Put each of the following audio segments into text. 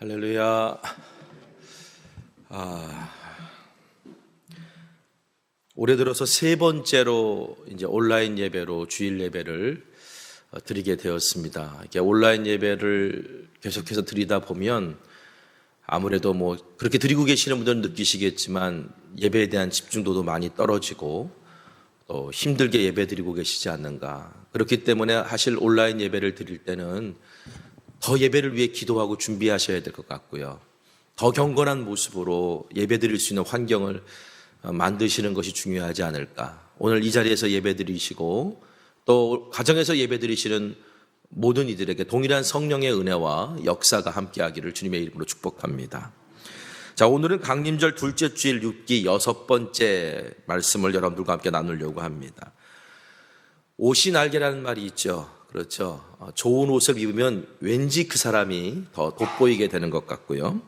할렐루야. 올해 들어서 세 번째로 이제 온라인 예배로 주일 예배를 드리게 되었습니다. 이렇게 온라인 예배를 계속해서 드리다 보면 아무래도 그렇게 드리고 계시는 분들은 느끼시겠지만 예배에 대한 집중도도 많이 떨어지고 또 힘들게 예배 드리고 계시지 않는가. 그렇기 때문에 사실 온라인 예배를 드릴 때는 더 예배를 위해 기도하고 준비하셔야 될 것 같고요. 더 경건한 모습으로 예배 드릴 수 있는 환경을 만드시는 것이 중요하지 않을까. 오늘 이 자리에서 예배 드리시고 또 가정에서 예배 드리시는 모든 이들에게 동일한 성령의 은혜와 역사가 함께하기를 주님의 이름으로 축복합니다. 자, 오늘은 강림절 둘째 주일 6기 6번째 말씀을 여러분들과 함께 나누려고 합니다. 옷이 날개라는 말이 있죠. 그렇죠. 좋은 옷을 입으면 왠지 그 사람이 더 돋보이게 되는 것 같고요.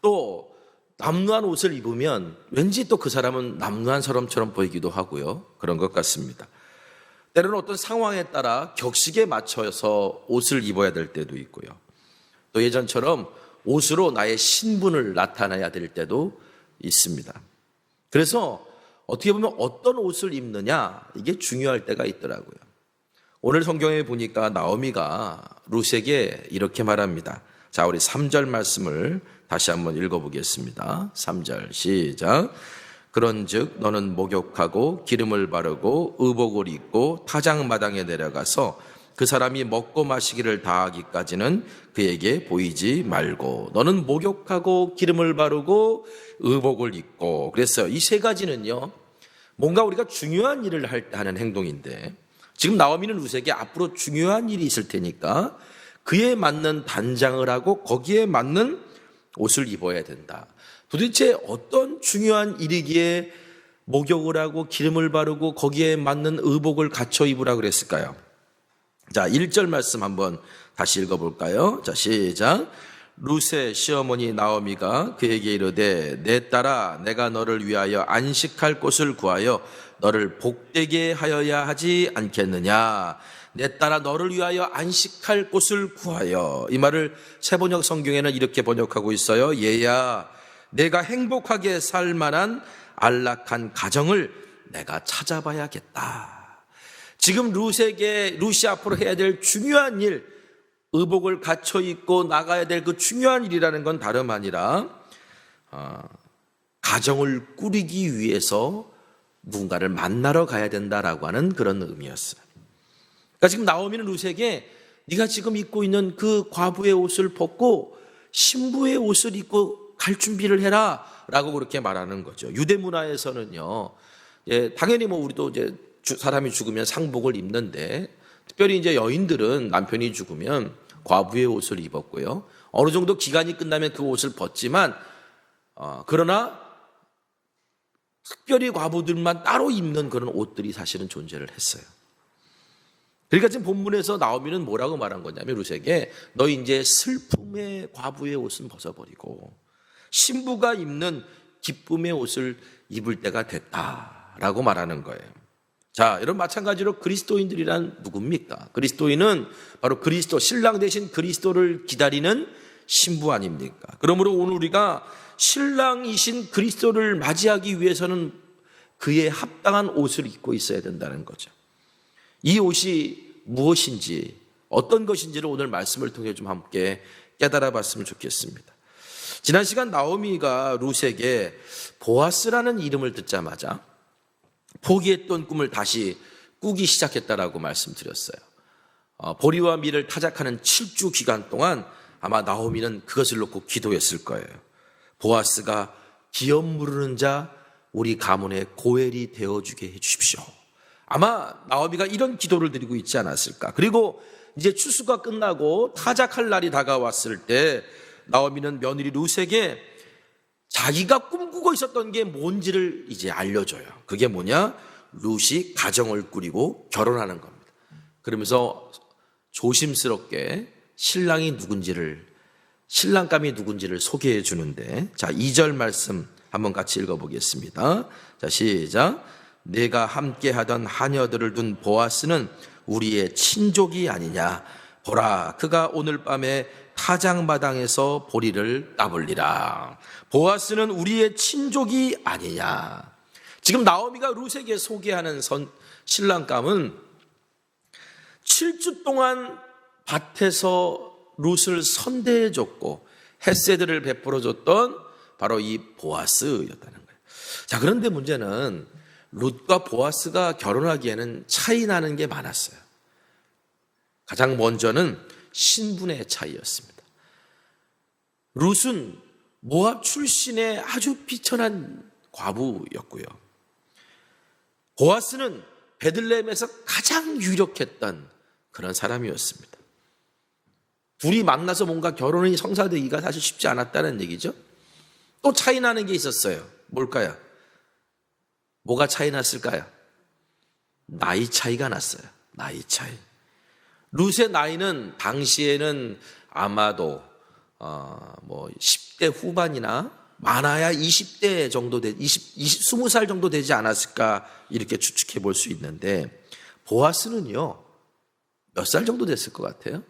또 남루한 옷을 입으면 왠지 또 그 사람은 남루한 사람처럼 보이기도 하고요. 그런 것 같습니다. 때로는 어떤 상황에 따라 격식에 맞춰서 옷을 입어야 될 때도 있고요. 또 예전처럼 옷으로 나의 신분을 나타내야 될 때도 있습니다. 그래서 어떻게 보면 어떤 옷을 입느냐, 이게 중요할 때가 있더라고요. 오늘 성경에 보니까 나오미가 룻에게 이렇게 말합니다. 자, 우리 3절 말씀을 다시 한번 읽어보겠습니다. 3절 시작. 그런즉 너는 목욕하고 기름을 바르고 의복을 입고 타작마당에 내려가서 그 사람이 먹고 마시기를 다하기까지는 그에게 보이지 말고, 너는 목욕하고 기름을 바르고 의복을 입고. 그랬어요. 이 세 가지는요, 뭔가 우리가 중요한 일을 할 때 하는 행동인데, 지금 나오미는 룻에게 앞으로 중요한 일이 있을 테니까 그에 맞는 단장을 하고 거기에 맞는 옷을 입어야 된다. 도대체 어떤 중요한 일이기에 목욕을 하고 기름을 바르고 거기에 맞는 의복을 갖춰 입으라 그랬을까요? 자, 1절 말씀 한번 다시 읽어볼까요? 자, 시작. 룻의 시어머니 나오미가 그에게 이르되 내 딸아, 내가 너를 위하여 안식할 곳을 구하여 너를 복되게 하여야 하지 않겠느냐. 내 딸아, 너를 위하여 안식할 곳을 구하여. 이 말을 세번역 성경에는 이렇게 번역하고 있어요. 얘야, 내가 행복하게 살 만한 안락한 가정을 내가 찾아봐야겠다. 지금 룻이 앞으로 해야 될 중요한 일, 의복을 갖춰 입고 나가야 될 그 중요한 일이라는 건 다름 아니라 가정을 꾸리기 위해서 누군가를 만나러 가야 된다라고 하는 그런 의미였어요. 그러니까 지금 나오미는 룻에게 네가 지금 입고 있는 그 과부의 옷을 벗고 신부의 옷을 입고 갈 준비를 해라 라고 그렇게 말하는 거죠. 유대 문화에서는요, 당연히 우리도 이제 사람이 죽으면 상복을 입는데, 특별히 이제 여인들은 남편이 죽으면 과부의 옷을 입었고요. 어느 정도 기간이 끝나면 그 옷을 벗지만, 그러나 특별히 과부들만 따로 입는 그런 옷들이 사실은 존재를 했어요. 그러니까 지금 본문에서 나오미는 뭐라고 말한 거냐면 룻에게 너 이제 슬픔의 과부의 옷은 벗어버리고 신부가 입는 기쁨의 옷을 입을 때가 됐다라고 말하는 거예요. 자, 여러분, 마찬가지로 그리스도인들이란 누굽니까? 그리스도인은 바로 그리스도, 신랑 대신 그리스도를 기다리는 신부 아닙니까? 그러므로 오늘 우리가 신랑이신 그리스도를 맞이하기 위해서는 그에 합당한 옷을 입고 있어야 된다는 거죠. 이 옷이 무엇인지, 어떤 것인지를 오늘 말씀을 통해 좀 함께 깨달아 봤으면 좋겠습니다. 지난 시간 나오미가 룻에게 보아스라는 이름을 듣자마자 포기했던 꿈을 다시 꾸기 시작했다라고 말씀드렸어요. 보리와 밀을 타작하는 7주 기간 동안 아마 나오미는 그것을 놓고 기도했을 거예요. 보아스가 기업 무르는 자 우리 가문의 고엘이 되어주게 해주십시오. 아마 나오미가 이런 기도를 드리고 있지 않았을까. 그리고 이제 추수가 끝나고 타작할 날이 다가왔을 때 나오미는 며느리 룻에게 자기가 꿈꾸고 있었던 게 뭔지를 이제 알려줘요. 그게 뭐냐? 룻이 가정을 꾸리고 결혼하는 겁니다. 그러면서 조심스럽게 신랑감이 누군지를 소개해 주는데, 자, 2절 말씀 한번 같이 읽어보겠습니다. 자, 시작. 내가 함께 하던 하녀들을 둔 보아스는 우리의 친족이 아니냐. 보라, 그가 오늘 밤에 타작마당에서 보리를 따블리라. 보아스는 우리의 친족이 아니냐. 지금 나오미가 룻에게 소개하는 신랑감은 7주 동안 밭에서 룻을 선대해줬고 헤세드를 베풀어줬던 바로 이 보아스였다는 거예요. 자, 그런데 문제는 룻과 보아스가 결혼하기에는 차이 나는 게 많았어요. 가장 먼저는 신분의 차이였습니다. 룻은 모압 출신의 아주 비천한 과부였고요. 보아스는 베들레헴에서 가장 유력했던 그런 사람이었습니다. 둘이 만나서 뭔가 결혼이 성사되기가 사실 쉽지 않았다는 얘기죠. 또 차이 나는 게 있었어요. 뭘까요? 뭐가 차이 났을까요? 나이 차이가 났어요. 나이 차이. 룻의 나이는 당시에는 아마도 10대 후반이나 많아야 20대 정도 20살 정도 되지 않았을까 이렇게 추측해 볼 수 있는데, 보아스는요 몇 살 정도 됐을 것 같아요?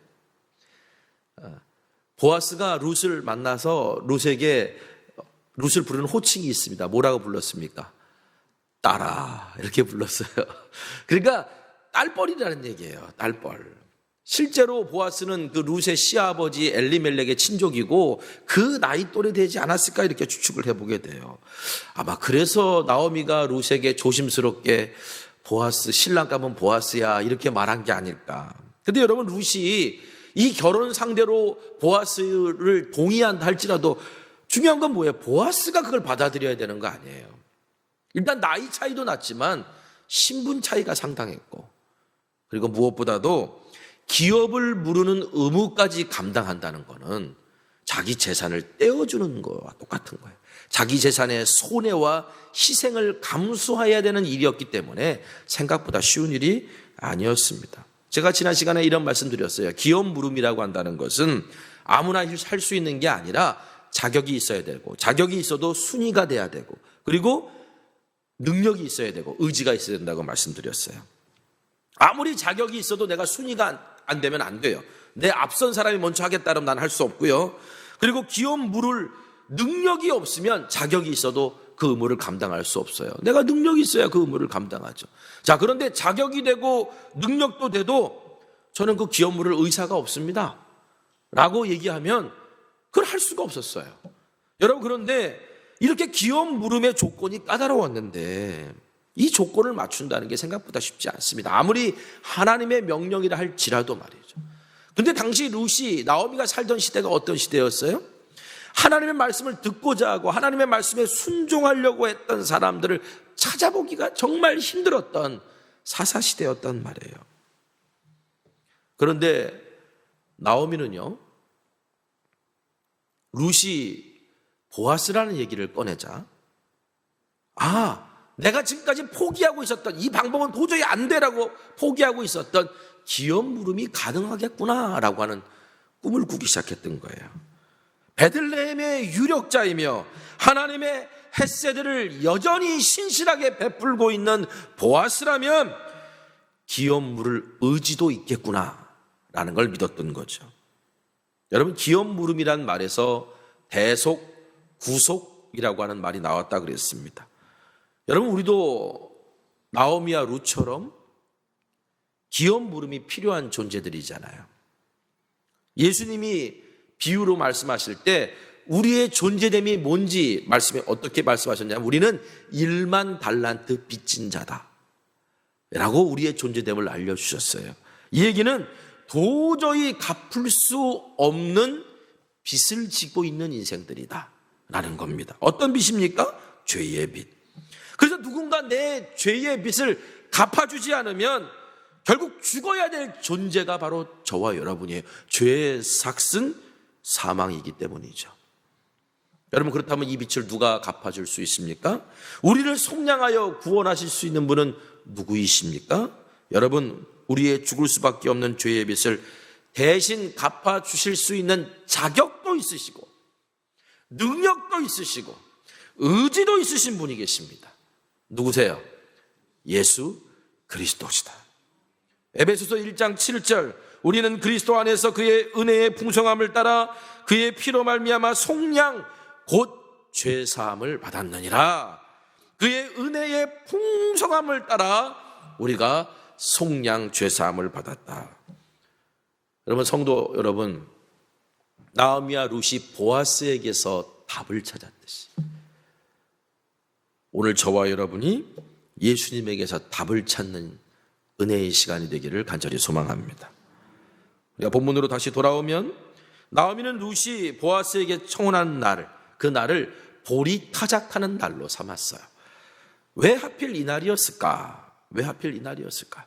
보아스가 룻을 만나서 룻에게 룻을 부르는 호칭이 있습니다. 뭐라고 불렀습니까? 딸아, 이렇게 불렀어요. 그러니까 딸뻘이라는 얘기예요. 딸뻘. 실제로 보아스는 그 룻의 시아버지 엘리멜렉의 친족이고 그 나이 또래 되지 않았을까 이렇게 추측을 해보게 돼요. 아마 그래서 나오미가 룻에게 조심스럽게 보아스, 신랑감은 보아스야 이렇게 말한 게 아닐까. 근데 여러분, 룻이 이 결혼 상대로 보아스를 동의한다 할지라도 중요한 건 뭐예요? 보아스가 그걸 받아들여야 되는 거 아니에요. 일단 나이 차이도 났지만 신분 차이가 상당했고, 그리고 무엇보다도 기업을 무르는 의무까지 감당한다는 거는 자기 재산을 떼어주는 거와 똑같은 거예요. 자기 재산의 손해와 희생을 감수해야 되는 일이었기 때문에 생각보다 쉬운 일이 아니었습니다. 제가 지난 시간에 이런 말씀 드렸어요. 기업 무름이라고 한다는 것은 아무나 할 수 있는 게 아니라 자격이 있어야 되고, 자격이 있어도 순위가 돼야 되고, 그리고 능력이 있어야 되고 의지가 있어야 된다고 말씀드렸어요. 아무리 자격이 있어도 내가 순위가 안 되면 안 돼요. 내 앞선 사람이 먼저 하겠다면 난 할 수 없고요. 그리고 기업 물을 능력이 없으면 자격이 있어도 그 의무를 감당할 수 없어요. 내가 능력이 있어야 그 의무를 감당하죠. 자, 그런데 자격이 되고 능력도 돼도 저는 그 기업 물을 의사가 없습니다 라고 얘기하면 그걸 할 수가 없었어요. 여러분, 그런데 이렇게 기업 물음의 조건이 까다로웠는데 이 조건을 맞춘다는 게 생각보다 쉽지 않습니다. 아무리 하나님의 명령이라 할지라도 말이죠. 근데 당시 룻이, 나오미가 살던 시대가 어떤 시대였어요? 하나님의 말씀을 듣고자 하고 하나님의 말씀에 순종하려고 했던 사람들을 찾아보기가 정말 힘들었던 사사시대였단 말이에요. 그런데 나오미는요, 룻이 보아스라는 얘기를 꺼내자, 내가 지금까지 포기하고 있었던, 이 방법은 도저히 안 되라고 포기하고 있었던 기업 물음이 가능하겠구나라고 하는 꿈을 꾸기 시작했던 거예요. 베들레헴의 유력자이며 하나님의 헤세드를 여전히 신실하게 베풀고 있는 보아스라면 기업 물을 의지도 있겠구나라는 걸 믿었던 거죠. 여러분, 기업 물음이란 말에서 대속, 구속이라고 하는 말이 나왔다 그랬습니다. 여러분, 우리도 나오미와 룻처럼 기업 물음이 필요한 존재들이잖아요. 예수님이 비유로 말씀하실 때 우리의 존재됨이 뭔지 어떻게 말씀하셨냐면, 우리는 1만 달란트 빚진 자다 라고 우리의 존재됨을 알려주셨어요. 이 얘기는 도저히 갚을 수 없는 빚을 지고 있는 인생들이다 라는 겁니다. 어떤 빚입니까? 죄의 빚. 그래서 누군가 내 죄의 빚을 갚아주지 않으면 결국 죽어야 될 존재가 바로 저와 여러분이에요. 죄의 삭은 사망이기 때문이죠. 여러분, 그렇다면 이 빚을 누가 갚아줄 수 있습니까? 우리를 속량하여 구원하실 수 있는 분은 누구이십니까? 여러분, 우리의 죽을 수밖에 없는 죄의 빚을 대신 갚아주실 수 있는 자격도 있으시고 능력도 있으시고 의지도 있으신 분이 계십니다. 누구세요? 예수 그리스도시다. 에베소서 1장 7절, 우리는 그리스도 안에서 그의 은혜의 풍성함을 따라 그의 피로 말미암아 속량 곧 죄사함을 받았느니라. 그의 은혜의 풍성함을 따라 우리가 속량 죄사함을 받았다. 여러분, 성도 여러분, 나오미와 룻이 보아스에게서 답을 찾았듯이 오늘 저와 여러분이 예수님에게서 답을 찾는 은혜의 시간이 되기를 간절히 소망합니다. 우리가 본문으로 다시 돌아오면 나오미는 룻이 보아스에게 청혼한 날, 그 날을 보리 타작하는 날로 삼았어요. 왜 하필 이 날이었을까? 왜 하필 이 날이었을까?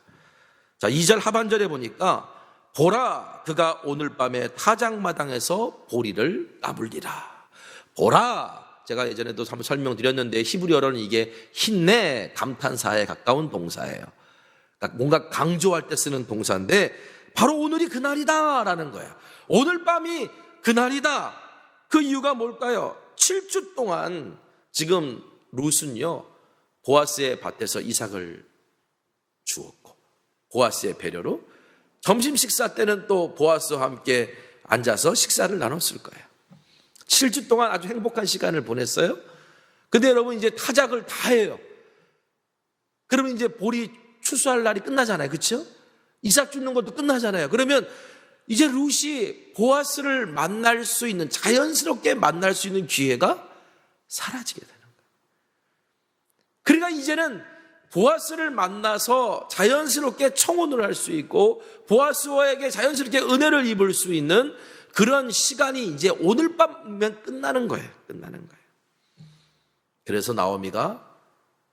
자, 2절 하반절에 보니까 보라, 그가 오늘 밤에 타작마당에서 보리를 따블리라. 보라, 제가 예전에도 한번 설명드렸는데 히브리어로는 이게 힌내, 감탄사에 가까운 동사예요. 그러니까 뭔가 강조할 때 쓰는 동사인데 바로 오늘이 그날이다라는 거예요. 오늘 밤이 그날이다. 그 이유가 뭘까요? 7주 동안 지금 룻은요 보아스의 밭에서 이삭을 주었고 보아스의 배려로 점심 식사 때는 또 보아스와 함께 앉아서 식사를 나눴을 거예요. 7주 동안 아주 행복한 시간을 보냈어요. 근데 여러분 이제 타작을 다 해요. 그러면 이제 보리 추수할 날이 끝나잖아요. 그렇죠? 이삭 줍는 것도 끝나잖아요. 그러면 이제 룻이 보아스를 만날 수 있는, 자연스럽게 만날 수 있는 기회가 사라지게 되는 거예요. 그러니까 이제는 보아스를 만나서 자연스럽게 청혼을 할 수 있고 보아스에게 자연스럽게 은혜를 입을 수 있는 그런 시간이 이제 오늘 밤이면 끝나는 거예요. 끝나는 거예요. 그래서 나오미가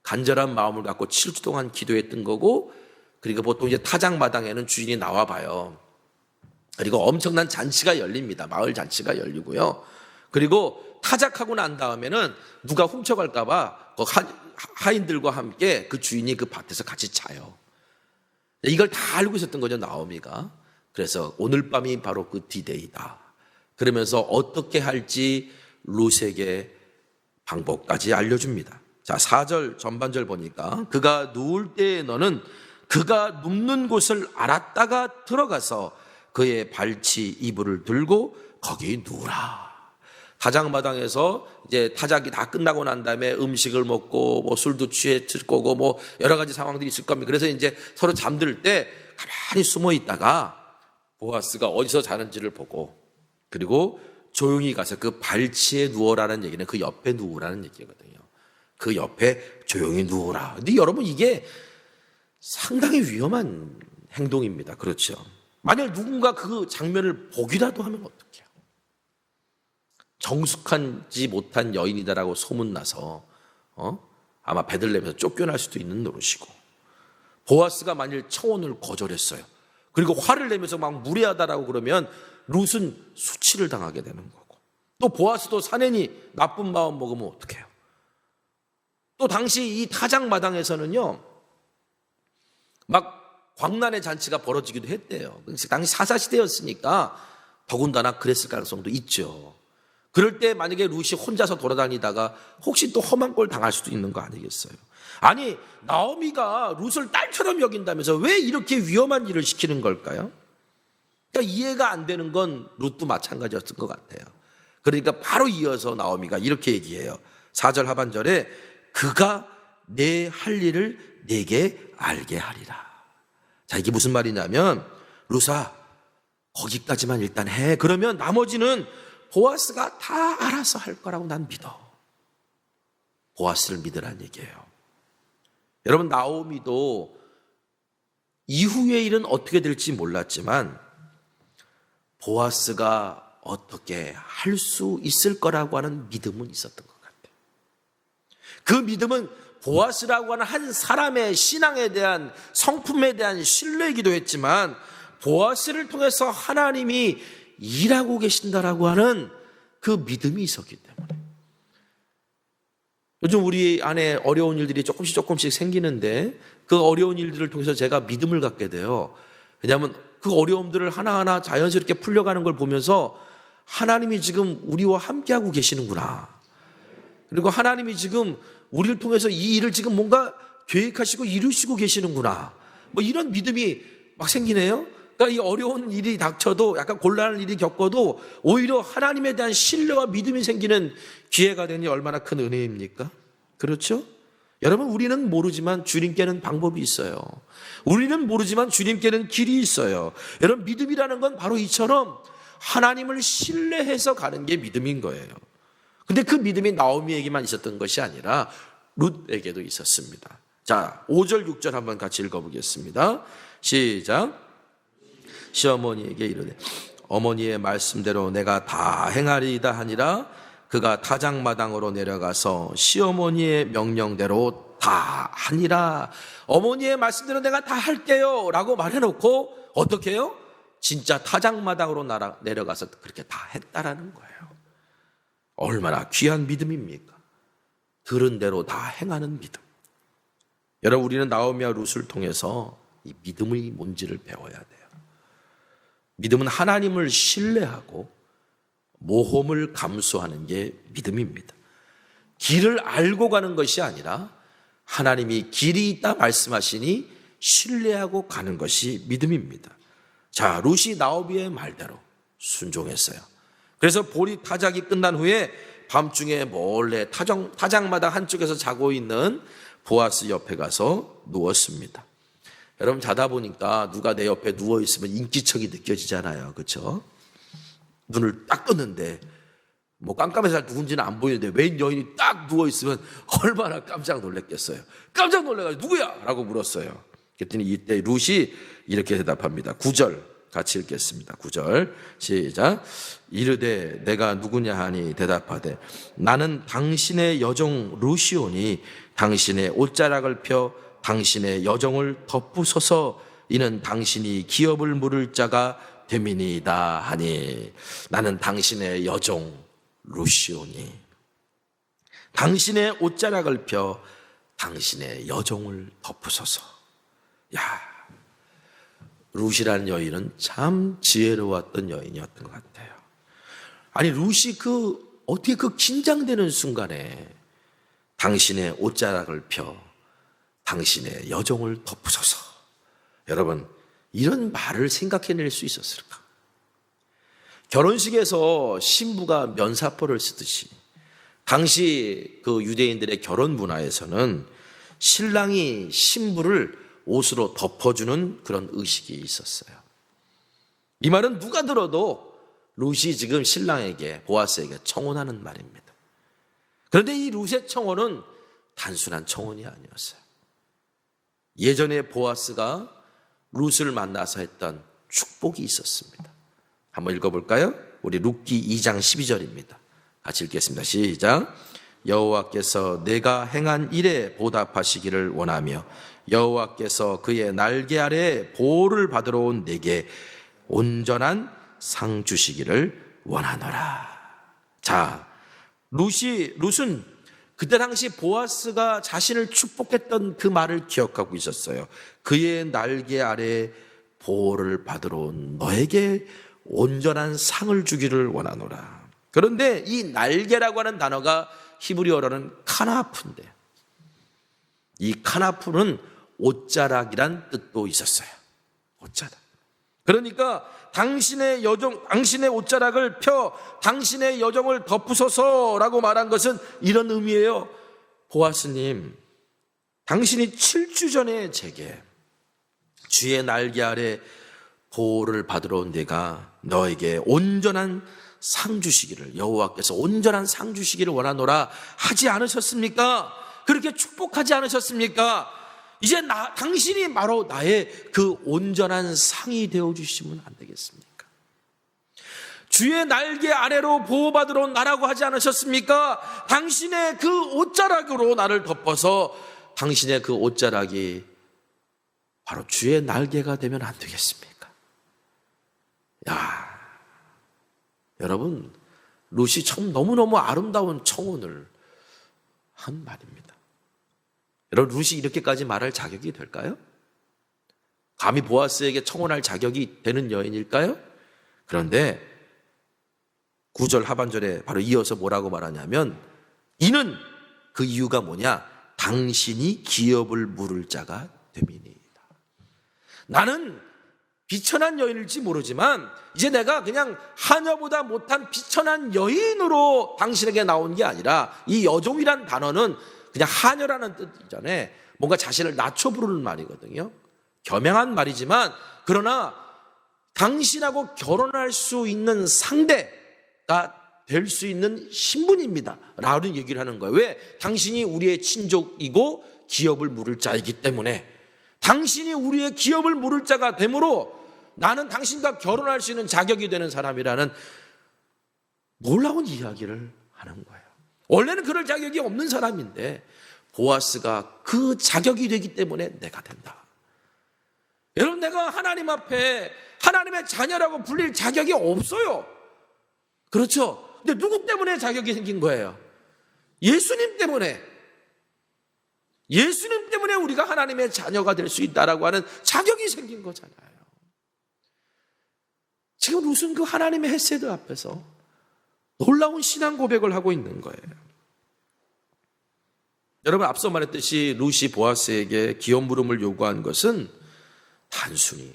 간절한 마음을 갖고 7주 동안 기도했던 거고, 그리고 보통 이제 타작마당에는 주인이 나와 봐요. 그리고 엄청난 잔치가 열립니다. 마을 잔치가 열리고요. 그리고 타작하고 난 다음에는 누가 훔쳐갈까봐 하인들과 함께 그 주인이 그 밭에서 같이 자요. 이걸 다 알고 있었던 거죠, 나오미가. 그래서 오늘 밤이 바로 그 디데이다. 그러면서 어떻게 할지 룻에게 방법까지 알려줍니다. 자, 4절 전반절 보니까 그가 누울 때에 너는 그가 눕는 곳을 알았다가 들어가서 그의 발치 이불을 들고 거기 누우라. 타작마당에서 이제 타작이 다 끝나고 난 다음에 음식을 먹고 뭐 술도 취했을 거고 뭐 여러 가지 상황들이 있을 겁니다. 그래서 이제 서로 잠들 때 가만히 숨어 있다가 보아스가 어디서 자는지를 보고 그리고 조용히 가서 그 발치에 누워라는 얘기는 그 옆에 누우라는 얘기거든요. 그 옆에 조용히 누워라. 근데 여러분 이게 상당히 위험한 행동입니다. 그렇죠? 만약 누군가 그 장면을 보기라도 하면 어떡해요? 정숙하지 못한 여인이다라고 소문나서 아마 베들레헴에서 쫓겨날 수도 있는 노릇이고, 보아스가 만일 청혼을 거절했어요. 그리고 화를 내면서 막 무례하다라고 그러면 룻은 수치를 당하게 되는 거고, 또 보아스도 사내니 나쁜 마음 먹으면 어떡해요? 또 당시 이 타작마당에서는요 막 광란의 잔치가 벌어지기도 했대요. 당시 사사시대였으니까 더군다나 그랬을 가능성도 있죠. 그럴 때 만약에 룻이 혼자서 돌아다니다가 혹시 또 험한 꼴 당할 수도 있는 거 아니겠어요? 아니, 나오미가 룻을 딸처럼 여긴다면서 왜 이렇게 위험한 일을 시키는 걸까요? 그러니까 이해가 안 되는 건 룻도 마찬가지였을 것 같아요. 그러니까 바로 이어서 나오미가 이렇게 얘기해요. 4절 하반절에 그가 내 할 일을 내게 알게 하리라. 자, 이게 무슨 말이냐면 룻아, 거기까지만 일단 해. 그러면 나머지는 보아스가 다 알아서 할 거라고 난 믿어. 보아스를 믿으라는 얘기예요. 여러분, 나오미도 이후의 일은 어떻게 될지 몰랐지만 보아스가 어떻게 할 수 있을 거라고 하는 믿음은 있었던 것 같아요. 그 믿음은 보아스라고 하는 한 사람의 신앙에 대한, 성품에 대한 신뢰이기도 했지만 보아스를 통해서 하나님이 일하고 계신다라고 하는 그 믿음이 있었기 때문에. 요즘 우리 안에 어려운 일들이 조금씩 생기는데 그 어려운 일들을 통해서 제가 믿음을 갖게 돼요. 왜냐하면 그 어려움들을 하나하나 자연스럽게 풀려가는 걸 보면서 하나님이 지금 우리와 함께하고 계시는구나. 그리고 하나님이 지금 우리를 통해서 이 일을 지금 뭔가 계획하시고 이루시고 계시는구나. 뭐 이런 믿음이 막 생기네요. 그러니까 그러니까 이 어려운 일이 닥쳐도 약간 곤란한 일이 겪어도 오히려 하나님에 대한 신뢰와 믿음이 생기는 기회가 되니 얼마나 큰 은혜입니까? 그렇죠? 여러분, 우리는 모르지만 주님께는 방법이 있어요. 우리는 모르지만 주님께는 길이 있어요. 여러분, 믿음이라는 건 바로 이처럼 하나님을 신뢰해서 가는 게 믿음인 거예요. 근데 그 믿음이 나오미에게만 있었던 것이 아니라 룻에게도 있었습니다. 자, 5절 6절 한번 같이 읽어보겠습니다. 시작. 시어머니에게 이르되 어머니의 말씀대로 내가 다 행하리이다 하니라. 그가 타작마당으로 내려가서 시어머니의 명령대로 다 하니라. 어머니의 말씀대로 내가 다 할게요 라고 말해놓고 어떻게 해요? 진짜 타작마당으로 내려가서 그렇게 다 했다라는 거예요. 얼마나 귀한 믿음입니까? 들은 대로 다 행하는 믿음. 여러분, 우리는 나오미와 룻을 통해서 이 믿음이 뭔지를 배워야 돼요. 믿음은 하나님을 신뢰하고 모험을 감수하는 게 믿음입니다. 길을 알고 가는 것이 아니라 하나님이 길이 있다 말씀하시니 신뢰하고 가는 것이 믿음입니다. 자, 룻이 나오미의 말대로 순종했어요. 그래서 보리 타작이 끝난 후에 밤중에 몰래 타작마당 한쪽에서 자고 있는 보아스 옆에 가서 누웠습니다. 여러분, 자다 보니까 누가 내 옆에 누워있으면 인기척이 느껴지잖아요. 그렇죠? 눈을 딱 떴는데 뭐 깜깜해서 누군지는 안 보이는데 웬 여인이 딱 누워있으면 얼마나 깜짝 놀랐겠어요. 깜짝 놀라가지고 누구야? 라고 물었어요. 그랬더니 이때 룻이 이렇게 대답합니다. 9절 같이 읽겠습니다. 9절 시작. 이르되 내가 누구냐 하니 대답하되 나는 당신의 여종 룻이오니 당신의 옷자락을 펴 당신의 여종을 덮으소서. 이는 당신이 기업을 물을 자가 됨이니이다 하니. 나는 당신의 여종 룻이오니 당신의 옷자락을 펴 당신의 여종을 덮으소서. 야, 룻이라는 여인은 참 지혜로웠던 여인이었던 것 같아요. 아니, 룻이 어떻게 긴장되는 순간에 당신의 옷자락을 펴 당신의 여종을 덮으소서. 여러분, 이런 말을 생각해낼 수 있었을까? 결혼식에서 신부가 면사포를 쓰듯이 당시 그 유대인들의 결혼 문화에서는 신랑이 신부를 옷으로 덮어주는 그런 의식이 있었어요. 이 말은 누가 들어도 룻이 지금 신랑에게, 보아스에게 청혼하는 말입니다. 그런데 이 룻의 청혼은 단순한 청혼이 아니었어요. 예전에 보아스가 룻을 만나서 했던 축복이 있었습니다. 한번 읽어볼까요? 우리 룻기 2장 12절입니다. 같이 읽겠습니다. 시작. 여호와께서 내가 행한 일에 보답하시기를 원하며 여호와께서 그의 날개 아래 보호를 받으러 온 내게 온전한 상 주시기를 원하노라. 자, 룻은 그때 당시 보아스가 자신을 축복했던 그 말을 기억하고 있었어요. 그의 날개 아래 보호를 받으러 온 너에게 온전한 상을 주기를 원하노라. 그런데 이 날개라고 하는 단어가 히브리어로는 카나프인데, 이 카나프는 옷자락이란 뜻도 있었어요. 옷자락. 그러니까 당신의 옷자락을 펴 당신의 여종을 덮으소서라고 말한 것은 이런 의미예요. 보아스님, 당신이 7주 전에 제게 주의 날개 아래 보호를 받으러 온 내가 너에게 온전한 상 주시기를, 여호와께서 온전한 상 주시기를 원하노라 하지 않으셨습니까? 그렇게 축복하지 않으셨습니까? 이제 당신이 바로 나의 그 온전한 상이 되어주시면 안 되겠습니까? 주의 날개 아래로 보호받으러 온 나라고 하지 않으셨습니까? 당신의 그 옷자락으로 나를 덮어서 당신의 그 옷자락이 바로 주의 날개가 되면 안 되겠습니까? 야, 여러분, 룻이 참 너무너무 아름다운 청혼을 한 말입니다. 여러분, 룻이 이렇게까지 말할 자격이 될까요? 감히 보아스에게 청혼할 자격이 되는 여인일까요? 그런데 9절 하반절에 바로 이어서 뭐라고 말하냐면, 이는 그 이유가 뭐냐? 당신이 기업을 물을 자가 됨이니이다. 나는 비천한 여인일지 모르지만 이제 내가 그냥 하녀보다 못한 비천한 여인으로 당신에게 나온 게 아니라, 이 여종이란 단어는 그냥 하녀라는 뜻 이전에 뭔가 자신을 낮춰 부르는 말이거든요. 겸양한 말이지만 그러나 당신하고 결혼할 수 있는 상대가 될 수 있는 신분입니다 라는 얘기를 하는 거예요. 왜? 당신이 우리의 친족이고 기업을 물을 자이기 때문에, 당신이 우리의 기업을 물을 자가 되므로 나는 당신과 결혼할 수 있는 자격이 되는 사람이라는 놀라운 이야기를 하는 거예요. 원래는 그럴 자격이 없는 사람인데 보아스가 그 자격이 되기 때문에 내가 된다. 여러분, 내가 하나님 앞에 하나님의 자녀라고 불릴 자격이 없어요. 그렇죠? 근데 누구 때문에 자격이 생긴 거예요? 예수님 때문에. 예수님 때문에 우리가 하나님의 자녀가 될 수 있다라고 하는 자격이 생긴 거잖아요. 지금 룻은 그 하나님의 헤세드 앞에서 놀라운 신앙 고백을 하고 있는 거예요. 여러분, 앞서 말했듯이 룻이 보아스에게 기업 물음을 요구한 것은 단순히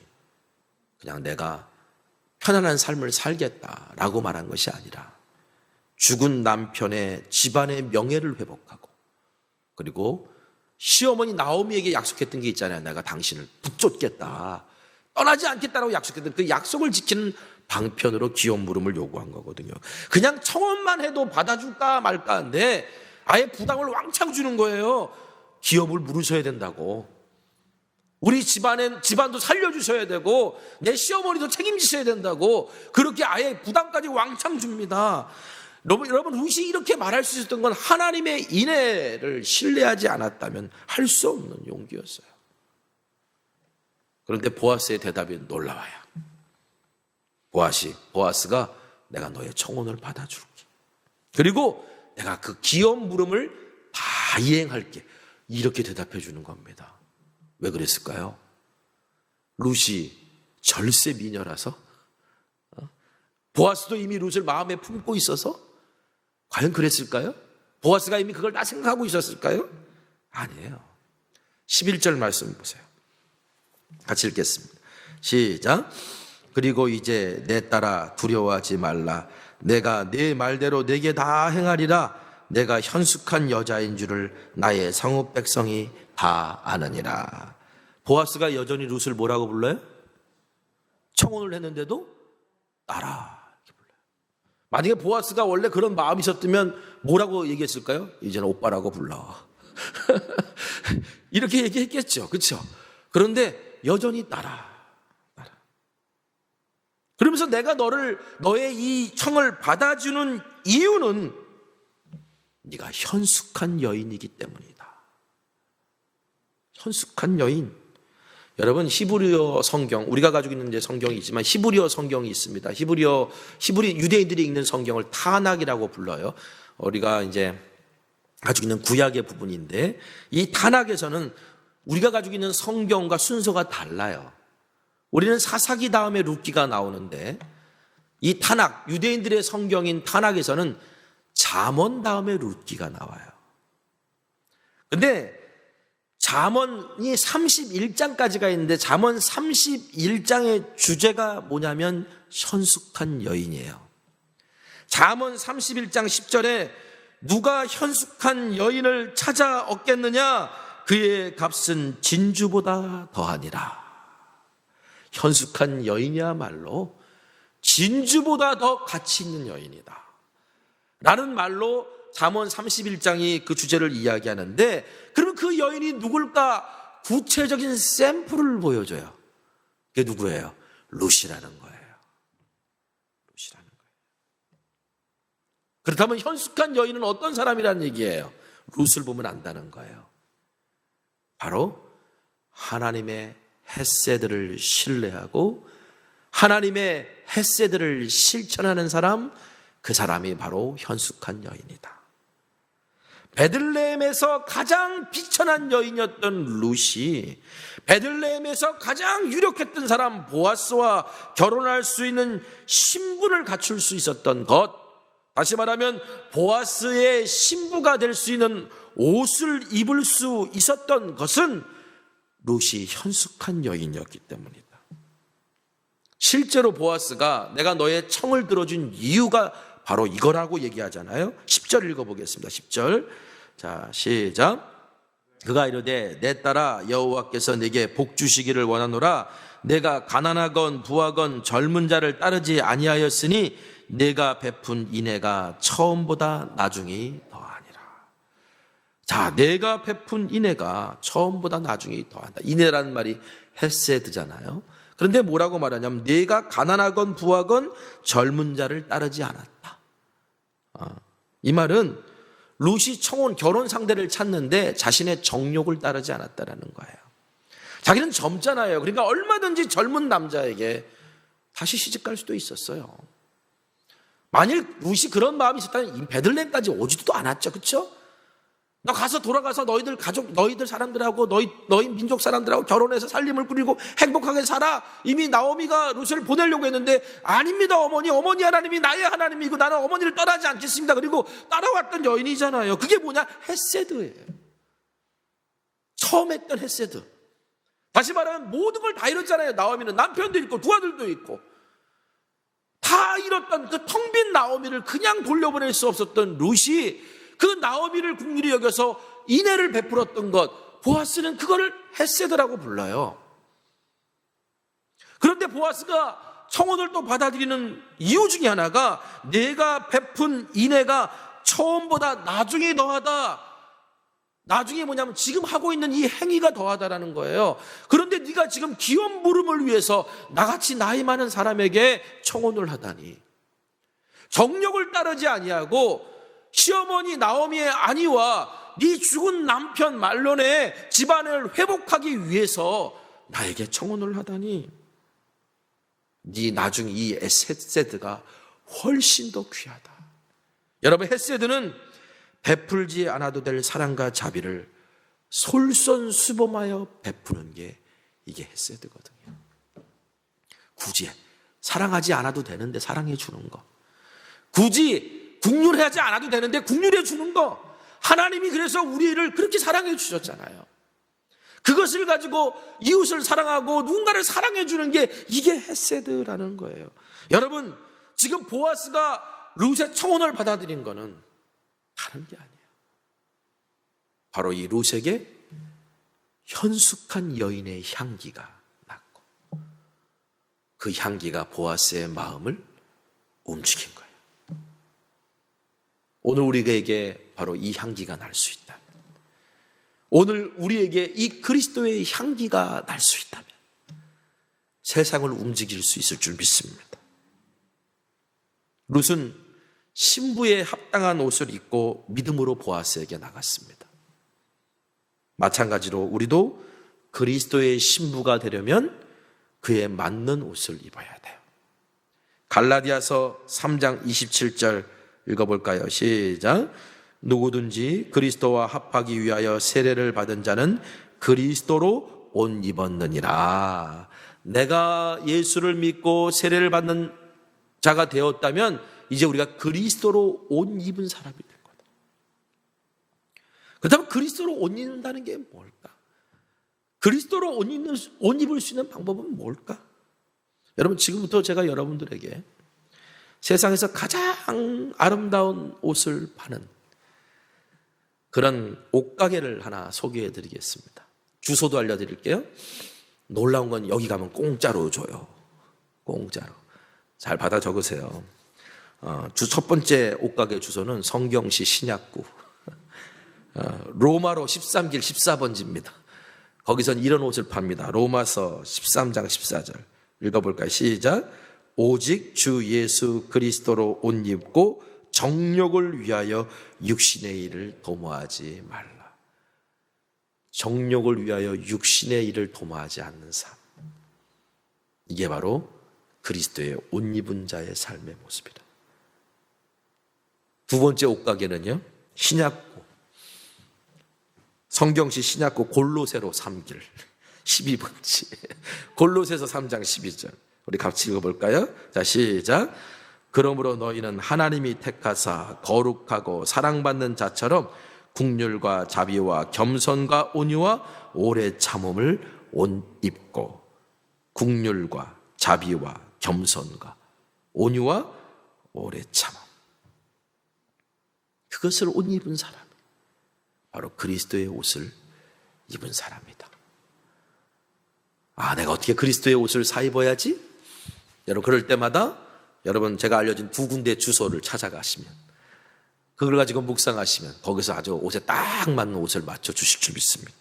그냥 내가 편안한 삶을 살겠다라고 말한 것이 아니라 죽은 남편의 집안의 명예를 회복하고, 그리고 시어머니 나오미에게 약속했던 게 있잖아요. 내가 당신을 붙잡겠다, 떠나지 않겠다라고 약속했던 그 약속을 지키는 방편으로 기업 물음을 요구한 거거든요. 그냥 청혼만 해도 받아줄까 말까인데 아예 부담을 왕창 주는 거예요. 기업을 물으셔야 된다고, 우리 집안도 살려주셔야 되고 내 시어머니도 책임지셔야 된다고, 그렇게 아예 부담까지 왕창 줍니다. 여러분, 룻이 이렇게 말할 수 있었던 건 하나님의 인애를 신뢰하지 않았다면 할 수 없는 용기였어요. 그런데 보아스의 대답이 놀라워요. 보아스가 내가 너의 청혼을 받아줄게, 그리고 내가 그 기업 물음을 다 이행할게, 이렇게 대답해 주는 겁니다. 왜 그랬을까요? 룻이 절세 미녀라서? 보아스도 이미 룻을 마음에 품고 있어서? 과연 그랬을까요? 보아스가 이미 그걸 다 생각하고 있었을까요? 아니에요. 11절 말씀 보세요. 같이 읽겠습니다. 시작. 그리고 이제 내 딸아, 두려워하지 말라. 내가 네 말대로 내게 다 행하리라. 내가 현숙한 여자인 줄을 나의 성읍 백성이 다 아느니라. 보아스가 여전히 룻을 뭐라고 불러요? 청혼을 했는데도 딸아 이렇게 불러요. 만약에 보아스가 원래 그런 마음이 있었다면 뭐라고 얘기했을까요? 이제는 오빠라고 불러. 이렇게 얘기했겠죠. 그렇죠? 그런데 여전히 딸아. 그러면서 내가 너의 이 청을 받아주는 이유는 네가 현숙한 여인이기 때문이다. 현숙한 여인. 여러분, 히브리어 성경, 우리가 가지고 있는 이제 성경이 있지만 히브리어 성경이 있습니다. 히브리 유대인들이 읽는 성경을 타낙이라고 불러요. 우리가 이제 가지고 있는 구약의 부분인데, 이 타낙에서는 우리가 가지고 있는 성경과 순서가 달라요. 우리는 사사기 다음에 룻기가 나오는데, 이 타낙, 유대인들의 성경인 타낙에서는 잠언 다음에 룻기가 나와요. 근데 잠언이 31장까지가 있는데 잠언 31장의 주제가 뭐냐면 현숙한 여인이에요. 잠언 31장 10절에 누가 현숙한 여인을 찾아 얻겠느냐? 그의 값은 진주보다 더하니라. 현숙한 여인이야말로 진주보다 더 가치 있는 여인이다 라는 말로 잠언 31장이 그 주제를 이야기하는데, 그러면 그 여인이 누굴까? 구체적인 샘플을 보여줘요. 그게 누구예요? 룻이라는 거예요. 룻이라는 거예요. 그렇다면 현숙한 여인은 어떤 사람이라는 얘기예요? 룻을 보면 안다는 거예요. 바로 하나님의 헤세드를 신뢰하고 하나님의 헤세드를 실천하는 사람, 그 사람이 바로 현숙한 여인이다. 베들레헴에서 가장 비천한 여인이었던 룻이 베들레헴에서 가장 유력했던 사람 보아스와 결혼할 수 있는 신분을 갖출 수 있었던 것, 다시 말하면 보아스의 신부가 될 수 있는 옷을 입을 수 있었던 것은 룻이 현숙한 여인이었기 때문이다. 실제로 보아스가 내가 너의 청을 들어준 이유가 바로 이거라고 얘기하잖아요. 10절 읽어보겠습니다. 10절. 자, 시작. 그가 이르되 내 딸아 여호와께서 내게 복 주시기를 원하노라. 내가 가난하건 부하건 젊은 자를 따르지 아니하였으니 내가 베푼 인애가 처음보다 나중이 더하니라. 자, 내가 베푼 인애가 처음보다 나중이 더한다. 인애라는 말이 헤세드잖아요. 그런데 뭐라고 말하냐면 내가 가난하건 부하건 젊은 자를 따르지 않았다. 이 말은 룻이 청혼 결혼 상대를 찾는데 자신의 정욕을 따르지 않았다라는 거예요. 자기는 젊잖아요. 그러니까 얼마든지 젊은 남자에게 다시 시집갈 수도 있었어요. 만일 룻이 그런 마음이 있었다면 베들레헴까지 오지도 않았죠. 그렇죠? 너 가서 돌아가서 너희들 가족, 너희들 사람들하고 너희 민족 사람들하고 결혼해서 살림을 꾸리고 행복하게 살아. 이미 나오미가 룻을 보내려고 했는데 아닙니다 어머니 하나님이 나의 하나님이고 나는 어머니를 떠나지 않겠습니다. 그리고 따라왔던 여인이잖아요. 그게 뭐냐? 헤세드예요. 처음 했던 헤세드. 다시 말하면 모든 걸 다 잃었잖아요. 나오미는 남편도 있고 두 아들도 있고 다 잃었던 그 텅 빈 나오미를 그냥 돌려보낼 수 없었던 룻이 그 나오미를 긍휼히 여겨서 인애를 베풀었던 것, 보아스는 그거를 헤세드라고 불러요. 그런데 보아스가 청혼을 또 받아들이는 이유 중에 하나가 내가 베푼 인애가 처음보다 나중에 더하다. 나중에 뭐냐면 지금 하고 있는 이 행위가 더하다라는 거예요. 그런데 네가 지금 기업 부름을 위해서 나같이 나이 많은 사람에게 청혼을 하다니. 정욕을 따르지 아니하고 시어머니 나오미의 아니와 네 죽은 남편 말론의 집안을 회복하기 위해서 나에게 청혼을 하다니. 네 나중 이 헤세드가 훨씬 더 귀하다. 여러분, 헤세드는 베풀지 않아도 될 사랑과 자비를 솔선수범하여 베푸는 게 이게 헤세드거든요. 굳이 사랑하지 않아도 되는데 사랑해 주는 거, 굳이 긍휼하지 않아도 되는데 긍휼해 주는 거. 하나님이 그래서 우리를 그렇게 사랑해 주셨잖아요. 그것을 가지고 이웃을 사랑하고 누군가를 사랑해 주는 게 이게 헤세드라는 거예요. 여러분, 지금 보아스가 룻의 청혼을 받아들인 거는 다른 게 아니에요. 바로 이 룻에게 현숙한 여인의 향기가 났고 그 향기가 보아스의 마음을 움직인 거예요. 오늘 우리에게 바로 이 향기가 날 수 있다면, 오늘 우리에게 이 그리스도의 향기가 날 수 있다면 세상을 움직일 수 있을 줄 믿습니다. 룻은 신부에 합당한 옷을 입고 믿음으로 보아스에게 나갔습니다. 마찬가지로 우리도 그리스도의 신부가 되려면 그에 맞는 옷을 입어야 돼요. 갈라디아서 3장 27절 읽어볼까요? 시작. 누구든지 그리스도와 합하기 위하여 세례를 받은 자는 그리스도로 옷 입었느니라. 내가 예수를 믿고 세례를 받는 자가 되었다면 이제 우리가 그리스도로 옷 입은 사람이 된 거다. 그렇다면 그리스도로 옷 입는다는 게 뭘까? 그리스도로 옷 입을 수 있는 방법은 뭘까? 여러분, 지금부터 제가 여러분들에게 세상에서 가장 아름다운 옷을 파는 그런 옷가게를 하나 소개해 드리겠습니다. 주소도 알려드릴게요. 놀라운 건 여기 가면 공짜로 줘요. 공짜로. 잘 받아 적으세요. 첫 번째 옷가게 주소는 성경시 신약구 로마로 13길 14번지입니다. 거기선 이런 옷을 팝니다. 로마서 13장 14절 읽어볼까요? 시작. 오직 주 예수 그리스도로 옷 입고 정욕을 위하여 육신의 일을 도모하지 말라. 정욕을 위하여 육신의 일을 도모하지 않는 삶, 이게 바로 그리스도의 옷 입은 자의 삶의 모습이다. 두 번째 옷가게는요, 신약구 성경시 신약구 골로새로 3길 12번지 골로새서 3장 12절 우리 같이 읽어볼까요? 자, 시작. 그러므로 너희는 하나님이 택하사 거룩하고 사랑받는 자처럼 긍휼과 자비와 겸손과 온유와 오래 참음을 옷 입고, 긍휼과 자비와 겸손과 온유와 오래 참음. 그것을 옷 입은 사람, 바로 그리스도의 옷을 입은 사람이다. 내가 어떻게 그리스도의 옷을 사 입어야지? 여러분, 그럴 때마다 여러분 제가 알려준 두 군데 주소를 찾아가시면, 그걸 가지고 묵상하시면 거기서 아주 옷에 딱 맞는 옷을 맞춰 주실 줄 믿습니다.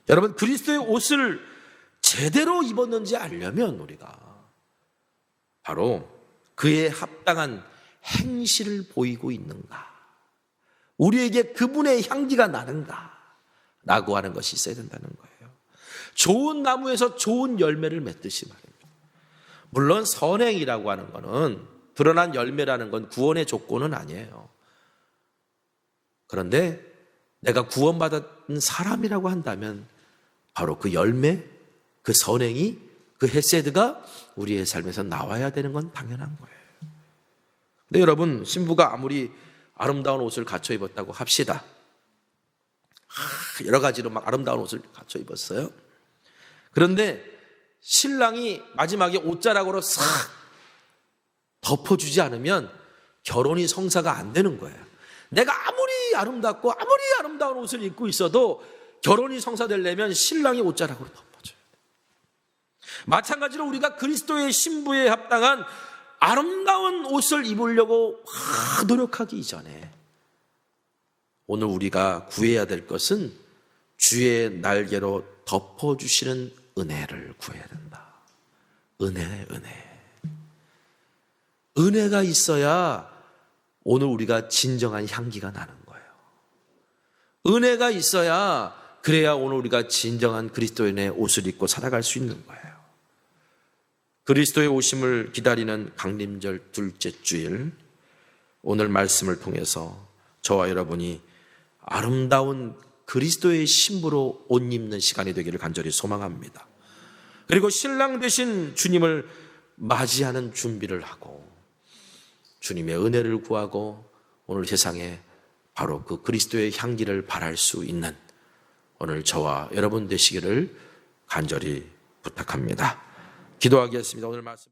여러분, 그리스도의 옷을 제대로 입었는지 알려면 우리가 바로 그에 합당한 행실을 보이고 있는가, 우리에게 그분의 향기가 나는가 라고 하는 것이 있어야 된다는 거예요. 좋은 나무에서 좋은 열매를 맺듯이 말입니다. 물론 선행이라고 하는 것은, 드러난 열매라는 건 구원의 조건은 아니에요. 그런데 내가 구원받은 사람이라고 한다면 바로 그 열매, 그 선행이, 그 헤세드가 우리의 삶에서 나와야 되는 건 당연한 거예요. 근데 여러분, 신부가 아무리 아름다운 옷을 갖춰 입었다고 합시다. 여러 가지로 막 아름다운 옷을 갖춰 입었어요. 그런데 신랑이 마지막에 옷자락으로 싹 덮어주지 않으면 결혼이 성사가 안 되는 거예요. 내가 아무리 아름답고 아무리 아름다운 옷을 입고 있어도 결혼이 성사되려면 신랑이 옷자락으로 덮어줘야 돼요. 마찬가지로 우리가 그리스도의 신부에 합당한 아름다운 옷을 입으려고 노력하기 이전에 오늘 우리가 구해야 될 것은 주의 날개로 덮어주시는 은혜를 구해야 된다. 은혜. 은혜가 있어야 오늘 우리가 진정한 향기가 나는 거예요. 은혜가 있어야, 그래야 오늘 우리가 진정한 그리스도인의 옷을 입고 살아갈 수 있는 거예요. 그리스도의 오심을 기다리는 강림절 둘째 주일, 오늘 말씀을 통해서 저와 여러분이 아름다운 그리스도의 신부로 옷 입는 시간이 되기를 간절히 소망합니다. 그리고 신랑 되신 주님을 맞이하는 준비를 하고 주님의 은혜를 구하고 오늘 세상에 바로 그 그리스도의 향기를 발할 수 있는 오늘 저와 여러분 되시기를 간절히 부탁합니다. 기도하겠습니다. 오늘 말씀